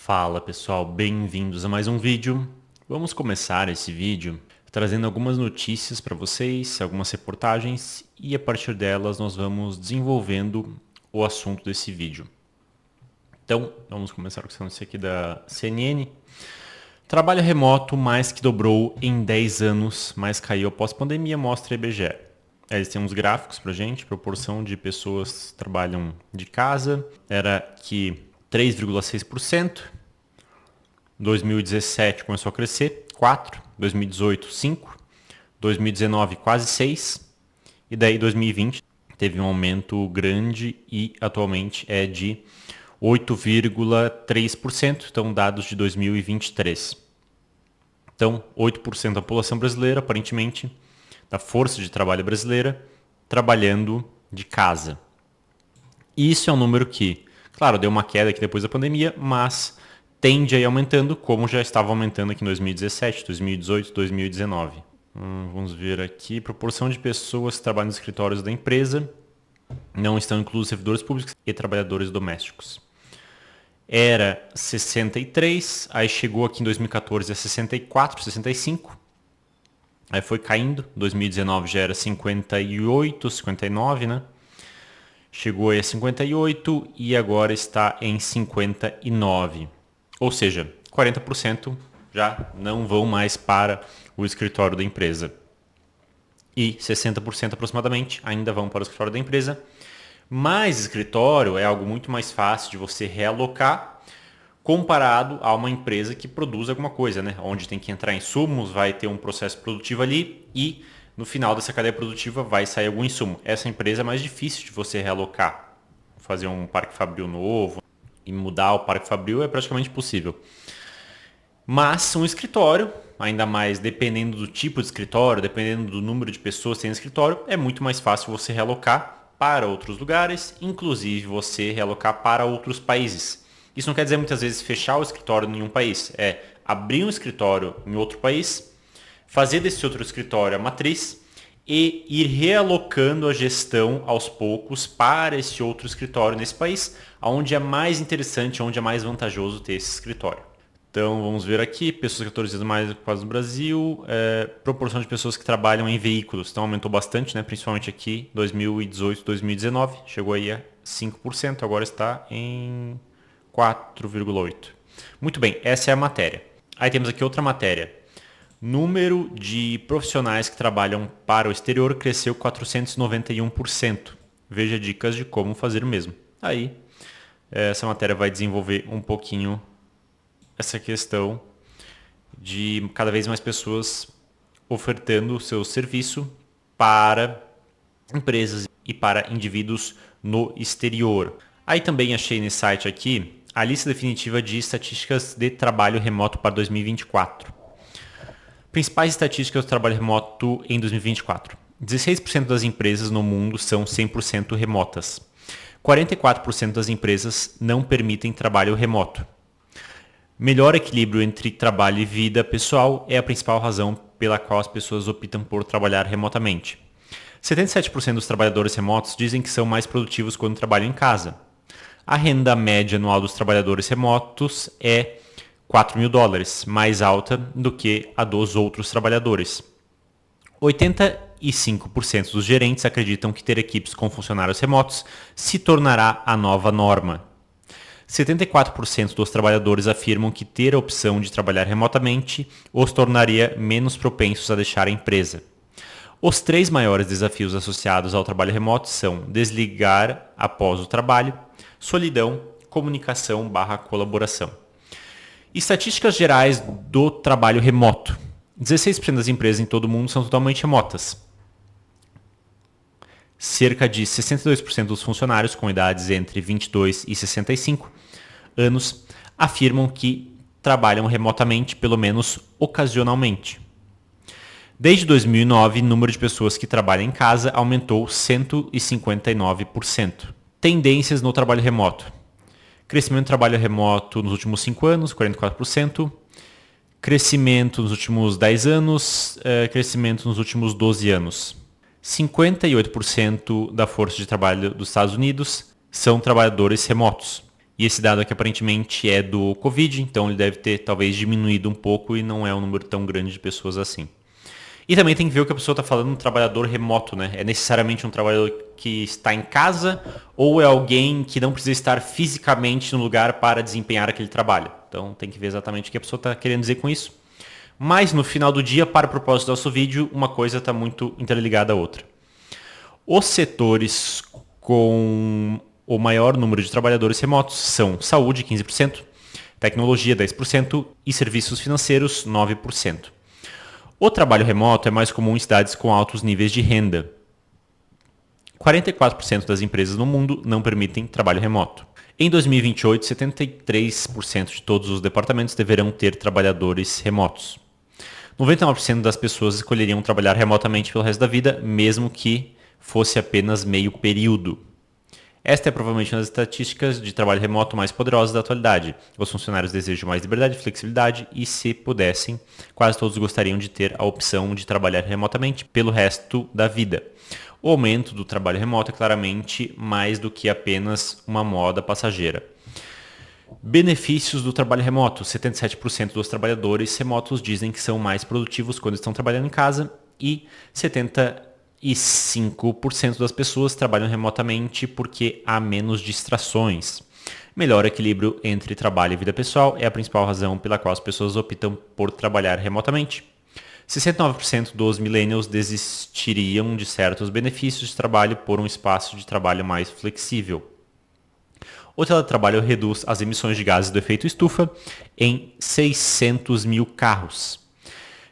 Fala pessoal, bem-vindos a mais um vídeo. Vamos começar esse vídeo trazendo algumas notícias para vocês, algumas reportagens e a partir delas nós vamos desenvolvendo o assunto desse vídeo. Então, vamos começar com essa notícia aqui da CNN. Trabalho remoto mais que dobrou em 10 anos, mas caiu após pandemia, mostra IBGE. Eles têm uns gráficos pra gente, proporção de pessoas que trabalham de casa, era que 3,6%, 2017 começou a crescer, 4%, 2018, 5%, 2019 quase 6%, e daí 2020 teve um aumento grande e atualmente é de 8,3%, então dados de 2023. Então, 8% da população brasileira, aparentemente, da força de trabalho brasileira, trabalhando de casa. E isso é um número que, claro, deu uma queda aqui depois da pandemia, mas tende a ir aumentando, como já estava aumentando aqui em 2017, 2018, 2019. Vamos ver aqui, proporção de pessoas que trabalham nos escritórios da empresa, não estão inclusos servidores públicos e trabalhadores domésticos. Era 63, aí chegou aqui em 2014 a 64, 65, aí foi caindo, 2019 já era 58, 59, né? Chegou aí a 58 e agora está em 59. Ou seja, 40% já não vão mais para o escritório da empresa. E 60% aproximadamente ainda vão para o escritório da empresa. Mas escritório é algo muito mais fácil de você realocar comparado a uma empresa que produz alguma coisa, né? Onde tem que entrar insumos, vai ter um processo produtivo ali e no final dessa cadeia produtiva vai sair algum insumo. Essa empresa é mais difícil de você realocar. Fazer um parque fabril novo e mudar o parque fabril é praticamente impossível. Mas um escritório, ainda mais dependendo do tipo de escritório, dependendo do número de pessoas que tem no escritório, é muito mais fácil você realocar para outros lugares, inclusive você realocar para outros países. Isso não quer dizer muitas vezes fechar o escritório em um país, é abrir um escritório em outro país, fazer desse outro escritório a matriz e ir realocando a gestão aos poucos para esse outro escritório nesse país, onde é mais interessante, onde é mais vantajoso ter esse escritório. Então vamos ver aqui, pessoas 14 dias mais ocupadas no Brasil, proporção de pessoas que trabalham em veículos, então aumentou bastante, né? Principalmente aqui 2018, 2019, chegou aí a 5%, agora está em 4,8%. Muito bem, essa é a matéria. Aí temos aqui outra matéria. Número de profissionais que trabalham para o exterior cresceu 491%. Veja dicas de como fazer o mesmo. Aí, essa matéria vai desenvolver um pouquinho essa questão de cada vez mais pessoas ofertando o seu serviço para empresas e para indivíduos no exterior. Aí também achei nesse site aqui a lista definitiva de estatísticas de trabalho remoto para 2024. Principais estatísticas do trabalho remoto em 2024. 16% das empresas no mundo são 100% remotas. 44% das empresas não permitem trabalho remoto. Melhor equilíbrio entre trabalho e vida pessoal é a principal razão pela qual as pessoas optam por trabalhar remotamente. 77% dos trabalhadores remotos dizem que são mais produtivos quando trabalham em casa. A renda média anual dos trabalhadores remotos é $4.000, mais alta do que a dos outros trabalhadores. 85% dos gerentes acreditam que ter equipes com funcionários remotos se tornará a nova norma. 74% dos trabalhadores afirmam que ter a opção de trabalhar remotamente os tornaria menos propensos a deixar a empresa. Os 3 maiores desafios associados ao trabalho remoto são desligar após o trabalho, solidão, comunicação/colaboração. Estatísticas gerais do trabalho remoto. 16% das empresas em todo o mundo são totalmente remotas. Cerca de 62% dos funcionários com idades entre 22 e 65 anos afirmam que trabalham remotamente, pelo menos ocasionalmente. Desde 2009, o número de pessoas que trabalham em casa aumentou 159%. Tendências no trabalho remoto. Crescimento do trabalho remoto nos últimos 5 anos, 44%. Crescimento nos últimos 10 anos, crescimento nos últimos 12 anos. 58% da força de trabalho dos Estados Unidos são trabalhadores remotos. E esse dado aqui aparentemente é do Covid, então ele deve ter talvez diminuído um pouco e não é um número tão grande de pessoas assim. E também tem que ver o que a pessoa está falando, um trabalhador remoto, né? É necessariamente um trabalhador que está em casa ou é alguém que não precisa estar fisicamente no lugar para desempenhar aquele trabalho. Então tem que ver exatamente o que a pessoa está querendo dizer com isso. Mas no final do dia, para o propósito do nosso vídeo, uma coisa está muito interligada à outra. Os setores com o maior número de trabalhadores remotos são saúde, 15%, tecnologia, 10% e serviços financeiros, 9%. O trabalho remoto é mais comum em cidades com altos níveis de renda. 44% das empresas no mundo não permitem trabalho remoto. Em 2028, 73% de todos os departamentos deverão ter trabalhadores remotos. 99% das pessoas escolheriam trabalhar remotamente pelo resto da vida, mesmo que fosse apenas meio período. Esta é provavelmente uma das estatísticas de trabalho remoto mais poderosas da atualidade. Os funcionários desejam mais liberdade e flexibilidade e, se pudessem, quase todos gostariam de ter a opção de trabalhar remotamente pelo resto da vida. O aumento do trabalho remoto é claramente mais do que apenas uma moda passageira. Benefícios do trabalho remoto. 77% dos trabalhadores remotos dizem que são mais produtivos quando estão trabalhando em casa e 75% das pessoas trabalham remotamente porque há menos distrações. Melhor equilíbrio entre trabalho e vida pessoal é a principal razão pela qual as pessoas optam por trabalhar remotamente. 69% dos millennials desistiriam de certos benefícios de trabalho por um espaço de trabalho mais flexível. O teletrabalho reduz as emissões de gases do efeito estufa em 600 mil carros.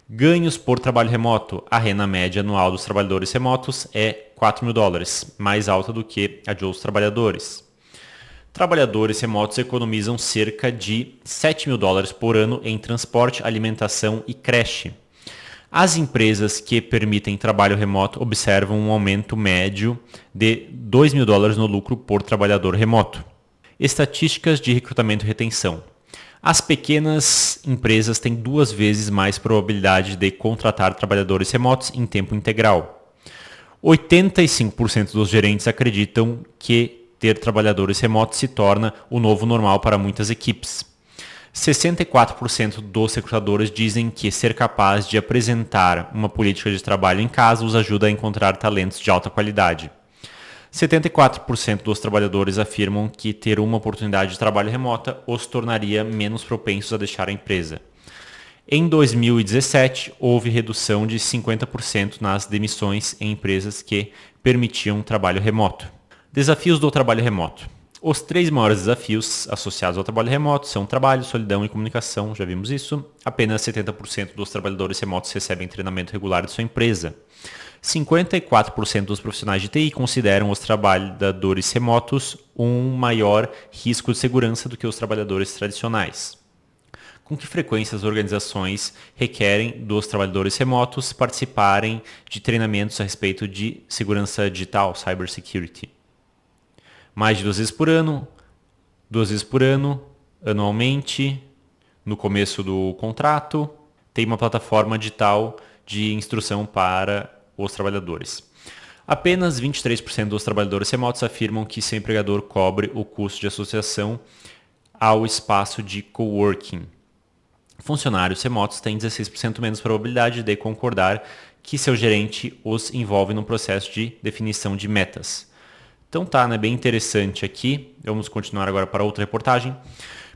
Ganhos por trabalho remoto. A renda média anual dos trabalhadores remotos é $4.000, mais alta do que a de outros trabalhadores. Trabalhadores remotos economizam cerca de $7.000 por ano em transporte, alimentação e creche. As empresas que permitem trabalho remoto observam um aumento médio de $2.000 no lucro por trabalhador remoto. Estatísticas de recrutamento e retenção. As pequenas empresas têm 2 vezes mais probabilidade de contratar trabalhadores remotos em tempo integral. 85% dos gerentes acreditam que ter trabalhadores remotos se torna o novo normal para muitas equipes. 64% dos recrutadores dizem que ser capaz de apresentar uma política de trabalho em casa os ajuda a encontrar talentos de alta qualidade. 74% dos trabalhadores afirmam que ter uma oportunidade de trabalho remota os tornaria menos propensos a deixar a empresa. Em 2017, houve redução de 50% nas demissões em empresas que permitiam trabalho remoto. Desafios do trabalho remoto. Os 3 maiores desafios associados ao trabalho remoto são trabalho, solidão e comunicação, já vimos isso. Apenas 70% dos trabalhadores remotos recebem treinamento regular de sua empresa. 54% dos profissionais de TI consideram os trabalhadores remotos um maior risco de segurança do que os trabalhadores tradicionais. Com que frequência as organizações requerem dos trabalhadores remotos participarem de treinamentos a respeito de segurança digital, cybersecurity? Mais de 2 vezes por ano, 2 vezes por ano, anualmente, no começo do contrato, tem uma plataforma digital de instrução para os trabalhadores. Apenas 23% dos trabalhadores remotos afirmam que seu empregador cobre o custo de associação ao espaço de coworking. Funcionários remotos têm 16% menos probabilidade de concordar que seu gerente os envolve no processo de definição de metas. Então tá, né? Bem interessante aqui. Vamos continuar agora para outra reportagem.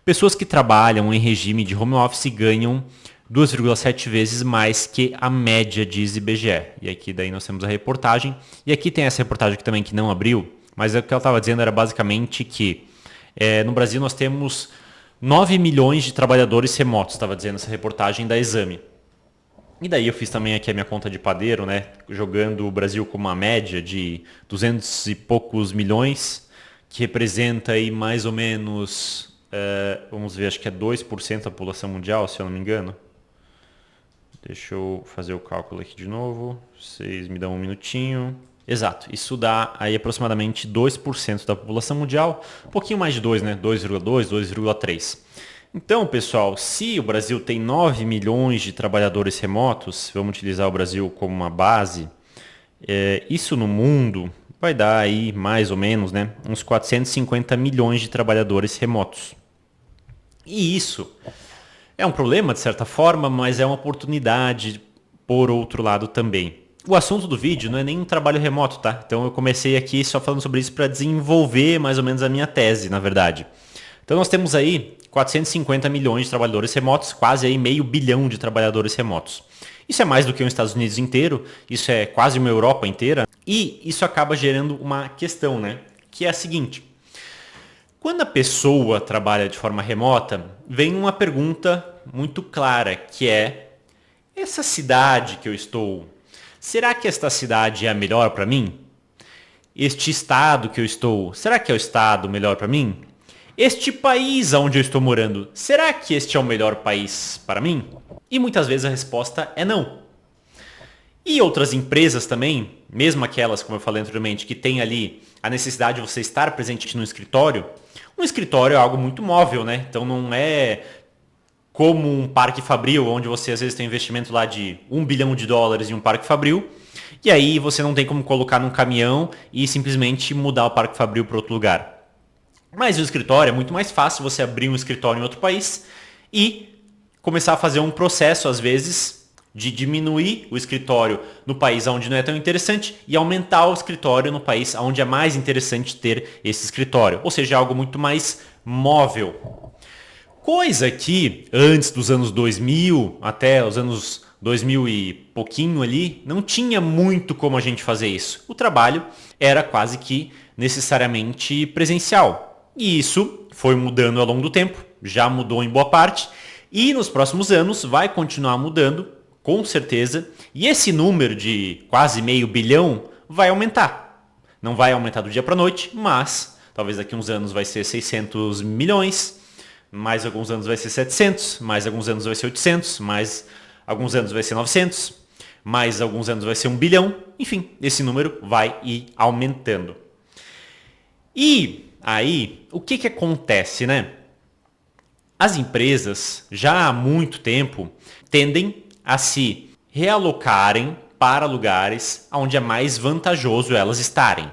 Pessoas que trabalham em regime de home office ganham 2,7 vezes mais que a média, diz IBGE. E aqui daí nós temos a reportagem. E aqui tem essa reportagem aqui também que não abriu, mas o que ela estava dizendo era basicamente que no Brasil nós temos 9 milhões de trabalhadores remotos, estava dizendo essa reportagem da Exame. E daí eu fiz também aqui a minha conta de padeiro, né, jogando o Brasil como uma média de 200 e poucos milhões, que representa aí mais ou menos, vamos ver, acho que é 2% da população mundial, se eu não me engano. Deixa eu fazer o cálculo aqui de novo, vocês me dão um minutinho. Exato, isso dá aí aproximadamente 2% da população mundial, um pouquinho mais de 2, né, 2,2, 2,3. Então, pessoal, se o Brasil tem 9 milhões de trabalhadores remotos, vamos utilizar o Brasil como uma base, isso no mundo vai dar aí mais ou menos, né, uns 450 milhões de trabalhadores remotos. E isso é um problema de certa forma, mas é uma oportunidade por outro lado também. O assunto do vídeo não é nem um trabalho remoto, tá? Então eu comecei aqui só falando sobre isso para desenvolver mais ou menos a minha tese, na verdade. Então nós temos aí 450 milhões de trabalhadores remotos, quase aí meio bilhão de trabalhadores remotos. Isso é mais do que os Estados Unidos inteiro, isso é quase uma Europa inteira, e isso acaba gerando uma questão, né? Que é a seguinte: quando a pessoa trabalha de forma remota, vem uma pergunta muito clara, que é: essa cidade que eu estou, será que esta cidade é a melhor para mim? Este estado que eu estou, será que é o estado melhor para mim? Este país onde eu estou morando, será que este é o melhor país para mim? E muitas vezes a resposta é não. E outras empresas também, mesmo aquelas, como eu falei anteriormente, que tem ali a necessidade de você estar presente no escritório, um escritório é algo muito móvel, né? Então não é como um parque fabril, onde você às vezes tem um investimento lá de US$ 1 bilhão em um parque fabril, e aí você não tem como colocar num caminhão e simplesmente mudar o parque fabril para outro lugar. Mas o escritório é muito mais fácil você abrir um escritório em outro país e começar a fazer um processo, às vezes, de diminuir o escritório no país onde não é tão interessante e aumentar o escritório no país onde é mais interessante ter esse escritório. Ou seja, algo muito mais móvel. Coisa que antes dos anos 2000, até os anos 2000 e pouquinho ali, não tinha muito como a gente fazer isso. O trabalho era quase que necessariamente presencial. E isso foi mudando ao longo do tempo, já mudou em boa parte, e nos próximos anos vai continuar mudando, com certeza, e esse número de quase meio bilhão vai aumentar. Não vai aumentar do dia para a noite, mas talvez daqui a uns anos vai ser 600 milhões, mais alguns anos vai ser 700, mais alguns anos vai ser 800, mais alguns anos vai ser 900, mais alguns anos vai ser 1 bilhão, enfim, esse número vai ir aumentando. E aí, o que acontece, né? As empresas, já há muito tempo, tendem a se realocarem para lugares onde é mais vantajoso elas estarem.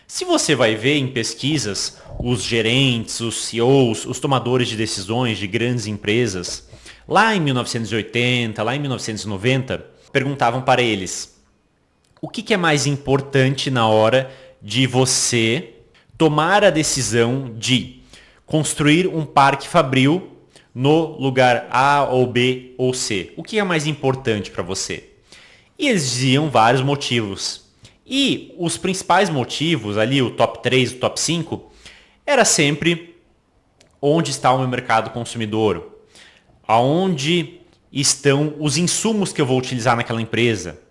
Se você vai ver em pesquisas, os gerentes, os CEOs, os tomadores de decisões de grandes empresas, lá em 1980, lá em 1990, perguntavam para eles: o que é mais importante na hora de você tomar a decisão de construir um parque fabril no lugar A ou B ou C? O que é mais importante para você? E eles diziam vários motivos. E os principais motivos, ali o top 3, o top 5, era sempre onde está o meu mercado consumidor, aonde estão os insumos que eu vou utilizar naquela empresa,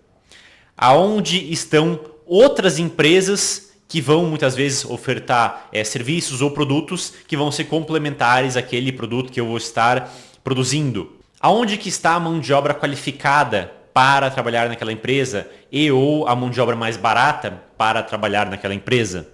aonde estão outras empresas que vão muitas vezes ofertar serviços ou produtos que vão ser complementares àquele produto que eu vou estar produzindo. Aonde que está a mão de obra qualificada para trabalhar naquela empresa e ou a mão de obra mais barata para trabalhar naquela empresa?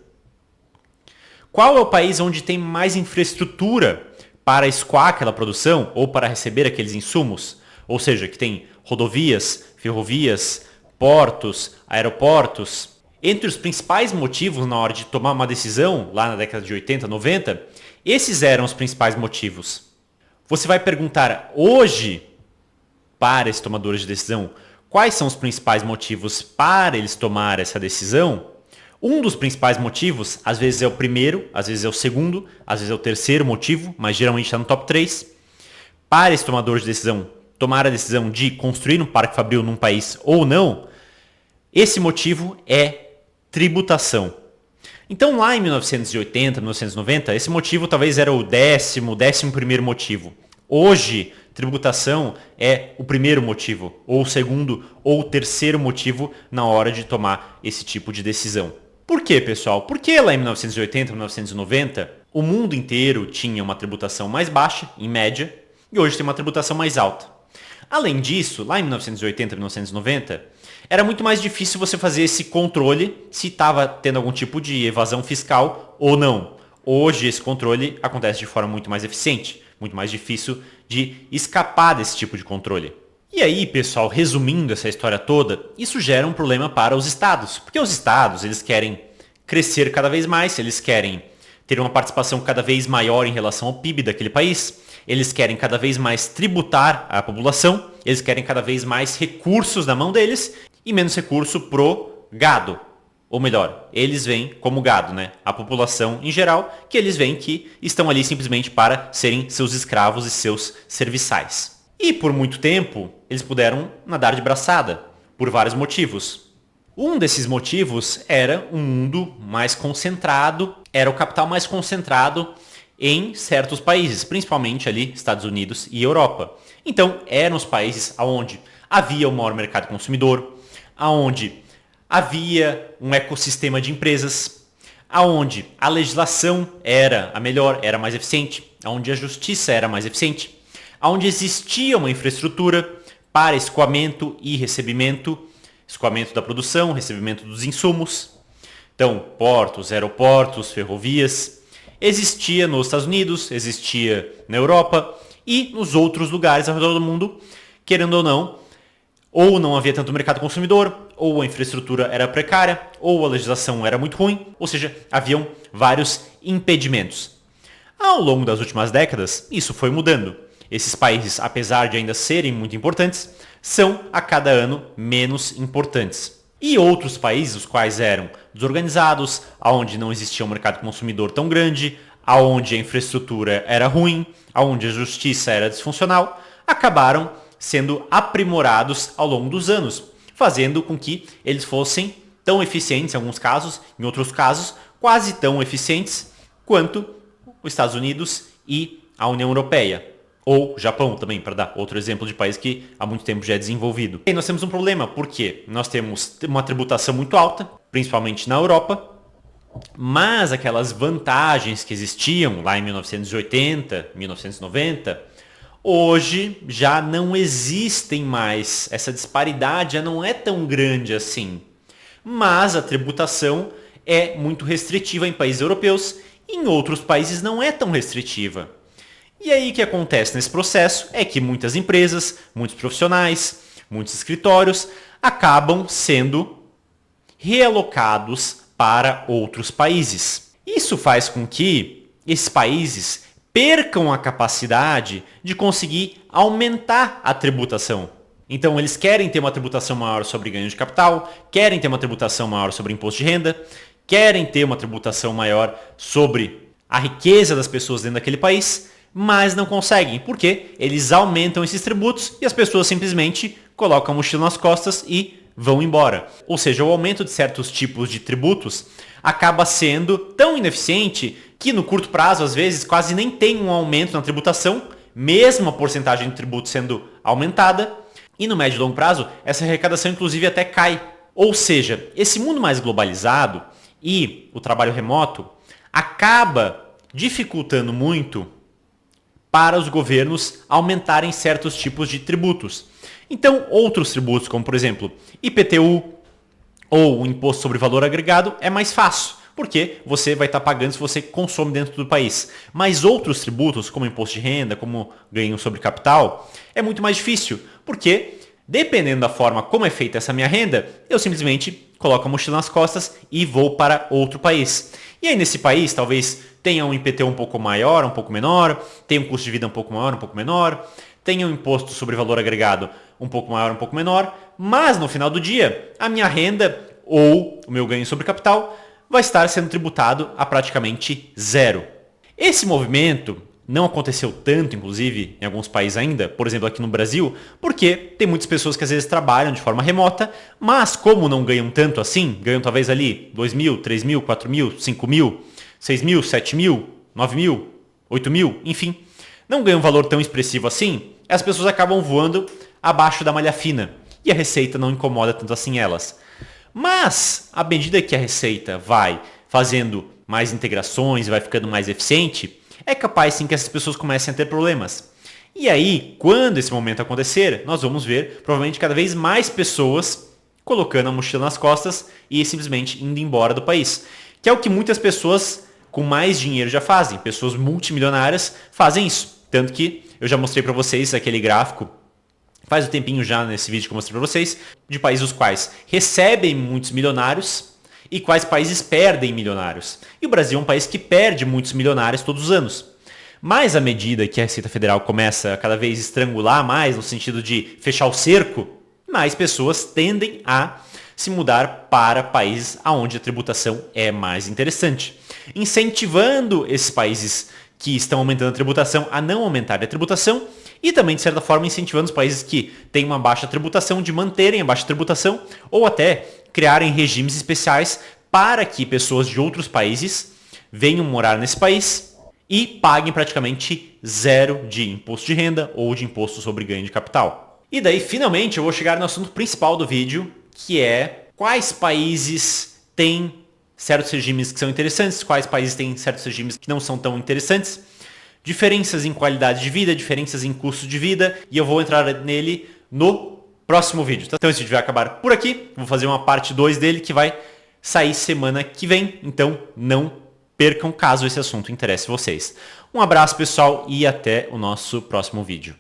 Qual é o país onde tem mais infraestrutura para escoar aquela produção ou para receber aqueles insumos? Ou seja, que tem rodovias, ferrovias, portos, aeroportos. Entre os principais motivos na hora de tomar uma decisão, lá na década de 80, 90, esses eram os principais motivos. Você vai perguntar hoje para esses tomadores de decisão quais são os principais motivos para eles tomar essa decisão. Um dos principais motivos, às vezes é o primeiro, às vezes é o segundo, às vezes é o terceiro motivo, mas geralmente está no top 3. Para esse tomador de decisão tomar a decisão de construir um parque fabril num país ou não, esse motivo é tributação. Então lá em 1980, 1990, esse motivo talvez era o 11º motivo. Hoje, tributação é o primeiro motivo, ou o segundo, ou o terceiro motivo na hora de tomar esse tipo de decisão. Por quê, pessoal? Porque lá em 1980, 1990, o mundo inteiro tinha uma tributação mais baixa, em média, e hoje tem uma tributação mais alta. Além disso, lá em 1980, 1990, era muito mais difícil você fazer esse controle se estava tendo algum tipo de evasão fiscal ou não. Hoje esse controle acontece de forma muito mais eficiente, muito mais difícil de escapar desse tipo de controle. E aí, pessoal, resumindo essa história toda, isso gera um problema para os estados, porque os estados, eles querem crescer cada vez mais, eles querem ter uma participação cada vez maior em relação ao PIB daquele país, eles querem cada vez mais tributar a população, eles querem cada vez mais recursos na mão deles e menos recurso pro gado. Ou melhor, eles veem como gado, né? A população em geral, que eles veem que estão ali simplesmente para serem seus escravos e seus serviçais. E por muito tempo, eles puderam nadar de braçada, por vários motivos. Um desses motivos era um mundo mais concentrado, era o capital mais concentrado em certos países, principalmente ali Estados Unidos e Europa. Então, eram os países onde havia o maior mercado consumidor, onde havia um ecossistema de empresas, onde a legislação era a melhor, era mais eficiente, onde a justiça era mais eficiente, onde existia uma infraestrutura para escoamento e recebimento, escoamento da produção, recebimento dos insumos. Então, portos, aeroportos, ferrovias. Existia nos Estados Unidos, existia na Europa e nos outros lugares ao redor do mundo, querendo ou não havia tanto mercado consumidor, ou a infraestrutura era precária, ou a legislação era muito ruim, ou seja, haviam vários impedimentos. Ao longo das últimas décadas, isso foi mudando. Esses países, apesar de ainda serem muito importantes, são a cada ano menos importantes. E outros países, os quais eram desorganizados, onde não existia um mercado consumidor tão grande, onde a infraestrutura era ruim, onde a justiça era disfuncional, acabaram sendo aprimorados ao longo dos anos, fazendo com que eles fossem tão eficientes em alguns casos, em outros casos quase tão eficientes quanto os Estados Unidos e a União Europeia. Ou Japão também, para dar outro exemplo de país que há muito tempo já é desenvolvido. E nós temos um problema, porque nós temos uma tributação muito alta, principalmente na Europa, mas aquelas vantagens que existiam lá em 1980, 1990, hoje já não existem mais. Essa disparidade já não é tão grande assim. Mas a tributação é muito restritiva em países europeus e em outros países não é tão restritiva. E aí o que acontece nesse processo é que muitas empresas, muitos profissionais, muitos escritórios acabam sendo realocados para outros países. Isso faz com que esses países percam a capacidade de conseguir aumentar a tributação. Então eles querem ter uma tributação maior sobre ganho de capital, querem ter uma tributação maior sobre imposto de renda, querem ter uma tributação maior sobre a riqueza das pessoas dentro daquele país, mas não conseguem, porque eles aumentam esses tributos e as pessoas simplesmente colocam a mochila nas costas e vão embora. Ou seja, o aumento de certos tipos de tributos acaba sendo tão ineficiente que no curto prazo, às vezes, quase nem tem um aumento na tributação, mesmo a porcentagem de tributo sendo aumentada, e no médio e longo prazo, essa arrecadação inclusive até cai. Ou seja, esse mundo mais globalizado e o trabalho remoto acaba dificultando muito para os governos aumentarem certos tipos de tributos. Então, outros tributos, como por exemplo, IPTU ou o Imposto sobre Valor Agregado, é mais fácil, porque você vai estar pagando se você consome dentro do país. Mas outros tributos, como imposto de renda, como ganho sobre capital, é muito mais difícil, porque dependendo da forma como é feita essa minha renda, eu simplesmente coloco a mochila nas costas e vou para outro país. E aí nesse país, talvez tenha um IPTU um pouco maior, um pouco menor, tenha um custo de vida um pouco maior, um pouco menor, tenha um imposto sobre valor agregado um pouco maior, um pouco menor, mas no final do dia, a minha renda ou o meu ganho sobre capital vai estar sendo tributado a praticamente zero. Esse movimento não aconteceu tanto, inclusive, em alguns países ainda, por exemplo, aqui no Brasil, porque tem muitas pessoas que às vezes trabalham de forma remota, mas como não ganham tanto assim, ganham talvez ali 2 mil, 3 mil, 4 mil, 5 mil, 6 mil, 7 mil, 9 mil, 8 mil, enfim, não ganham um valor tão expressivo assim, as pessoas acabam voando abaixo da malha fina e a receita não incomoda tanto assim elas. Mas, à medida que a receita vai fazendo mais integrações, vai ficando mais eficiente, é capaz sim que essas pessoas comecem a ter problemas. E aí, quando esse momento acontecer, nós vamos ver provavelmente cada vez mais pessoas colocando a mochila nas costas e simplesmente indo embora do país. Que é o que muitas pessoas com mais dinheiro já fazem. Pessoas multimilionárias fazem isso. Tanto que eu já mostrei para vocês aquele gráfico faz um tempinho já nesse vídeo que eu mostrei para vocês, de países os quais recebem muitos milionários e quais países perdem milionários. E o Brasil é um país que perde muitos milionários todos os anos. Mas à medida que a Receita Federal começa a cada vez estrangular mais, no sentido de fechar o cerco, mais pessoas tendem a se mudar para países onde a tributação é mais interessante, incentivando esses países que estão aumentando a tributação a não aumentar a tributação e também, de certa forma, incentivando os países que têm uma baixa tributação de manterem a baixa tributação ou até criarem regimes especiais para que pessoas de outros países venham morar nesse país e paguem praticamente zero de imposto de renda ou de imposto sobre ganho de capital. E daí, finalmente, eu vou chegar no assunto principal do vídeo, que é quais países têm certos regimes que são interessantes, quais países têm certos regimes que não são tão interessantes, diferenças em qualidade de vida, diferenças em custo de vida, e eu vou entrar nele no próximo vídeo. Então esse vídeo vai acabar por aqui, vou fazer uma parte 2 dele que vai sair semana que vem, então não percam caso esse assunto interesse vocês. Um abraço pessoal e até o nosso próximo vídeo.